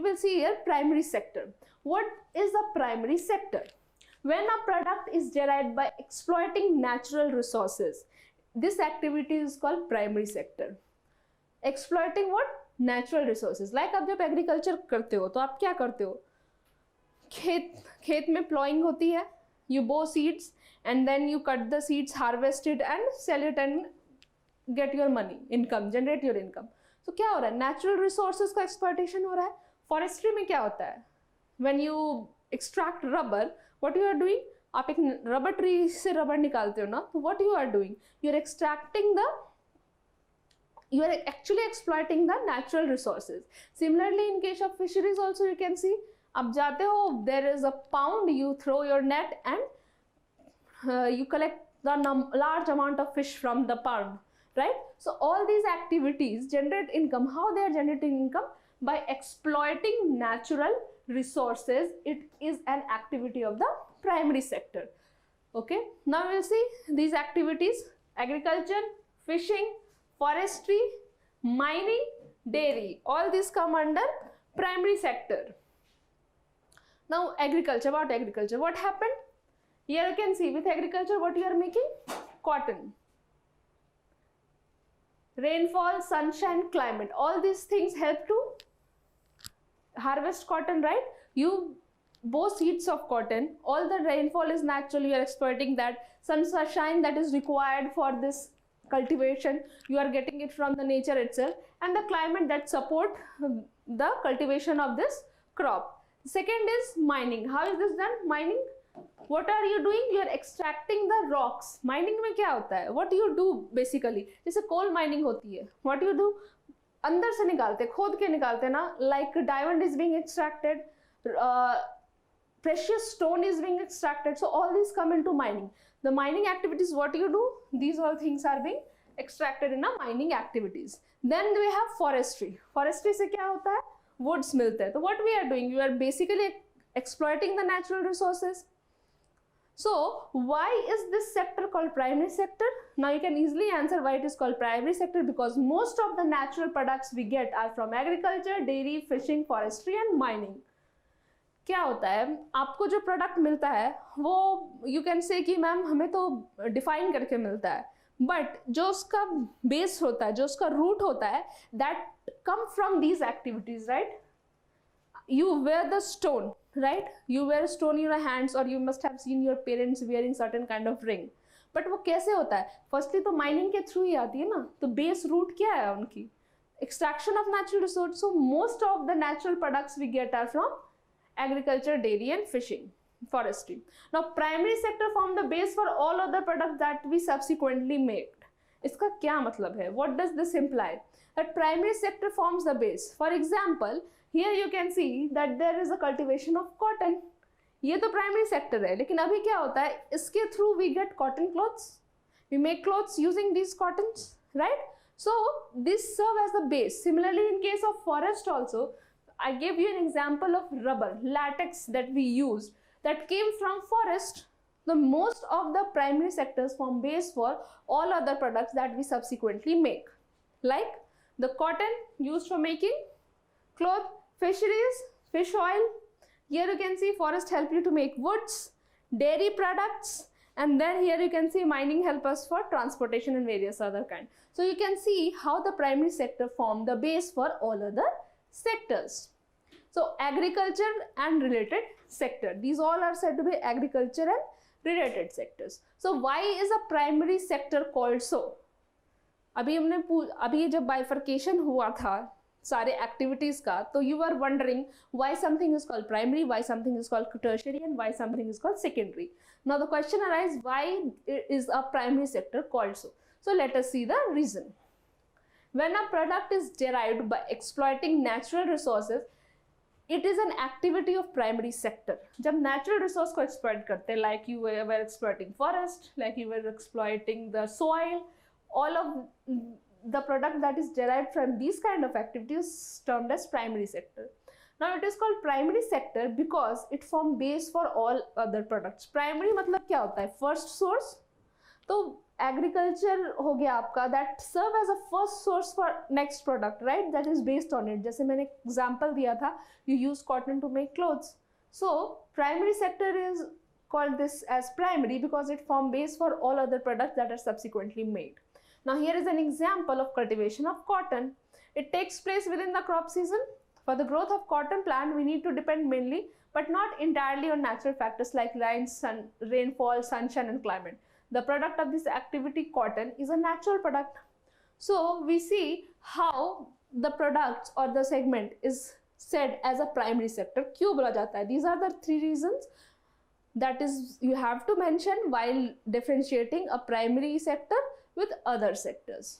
we will see here primary sector. What is the primary sector? When a product is derived by exploiting natural resources, this activity is called primary sector. Exploiting what? Natural resources. Like आप जब agriculture करते हो तो आप क्या करते हो? खेत में प्लॉइंग होती है, you bow seeds and then you cut the seeds, harvest it and sell it and get your money, income, generate your income. So क्या हो रहा है? Natural resources का exploitation हो रहा है. Forestry में क्या होता है? When you extract rubber, what you are doing? आप एक rubber tree से rubber निकालते हो ना, तो what you are doing? You are extracting the, you are actually exploiting the natural resources. Similarly, in case of fisheries also you can see, आप जाते हो, there is a pond, you throw your net and you collect the large amount of fish from the pond, right? So all these activities generate income. How they are generating income? By exploiting natural resources. It is an activity of the primary sector. Okay, now we'll see these activities: agriculture, fishing, forestry, mining, dairy. All these come under primary sector. Now agriculture, about agriculture, what happened? Here you can see with agriculture what you are making? Cotton. Rainfall, sunshine, climate, all these things help to harvest cotton, right? You bow seeds of cotton, all the rainfall is natural, you are exploiting that. Sunshine that is required for this cultivation, you are getting it from the nature itself, and the climate that support the cultivation of this crop. Second is mining. How is this done? Mining, what are you doing? You are extracting the rocks. Mining में क्या होता है? What you do basically? जैसे coal mining होती है, what you do? अंदर से निकालते, खोद के निकालते ना, like diamond is being extracted, precious stone is being extracted. So all these come into mining. The mining activities, what you do? These all things are being extracted in a mining activities. Then we have forestry. Forestry से क्या होता है? Woods मिलते हैं. So what we are doing? You are basically exploiting the natural resources. So why is this sector called primary sector? Now you can easily answer why it is called primary sector, because most of the natural products we get are from agriculture, dairy, fishing, forestry and mining. क्या होता है, आपको जो product मिलता है वो you can say कि ma'am हमें तो डिफाइन करके मिलता है, बट जो उसका बेस होता है, जो उसका रूट होता है, that come from these activities, right? You wear the stone, right? You wear stone in your hands, or you must have seen your parents wearing certain kind of ring. But वो कैसे होता है? Firstly तो mining के through ही आती है ना, तो base root क्या है उनकी? Extraction of natural resource. So most of the natural products we get are from agriculture, dairy and fishing, forestry. Now primary sector form the base for all other products that we subsequently make. इसका क्या मतलब है? What does this imply? That primary sector forms the base. For example, here you can see that there is a cultivation of cotton. ये तो primary sector है, लेकिन अभी क्या होता है, इसके through we get cotton clothes. We make clothes using these cottons, right? So this serve as the base. Similarly, in case of forest also, I gave you an example of rubber, latex that we used that came from forest. The most of the primary sectors form base for all other products that we subsequently make, like the cotton used for making cloth, fisheries, fish oil. Here you can see forest help you to make woods, dairy products, and then here you can see mining help us for transportation and various other kind. So you can see how the primary sector form the base for all other sectors. So agriculture and related sector, these all are said to be agriculture and related sectors. So why is a primary sector called so? अभी जब bifurcation हुआ था सारे activities का, तो you are wondering why something is called primary, why something is called tertiary and why something is called secondary. Now the question arise, why is a primary sector called so? So let us see the reason. When a product is derived by exploiting natural resources, it is an activity of primary sector. जब natural resource को exploit करते हैं, like you were exploiting forest, like you were exploiting the soil, all of the product that is derived from these kind of activities termed as primary sector. Now it is called primary sector because it form base for all other products. Primary मतलब क्या होता है? First source. तो agriculture हो गया आपका, that serve as a first source for next product, right, that is based on it. जैसे मैंने एग्जांपल दिया था, you use cotton to make clothes. So primary sector is called this as primary because it form base for all other products that are subsequently made. Now here is an example of cultivation of cotton. It takes place within the crop season. For the growth of cotton plant, we need to depend mainly but not entirely on natural factors like rainfall, sunshine and climate. The product of this activity, cotton, is a natural product. So we see how the products or the segment is said as a primary sector. क्यों बोला जाता है? These are the 3 reasons that is you have to mention while differentiating a primary sector with other sectors.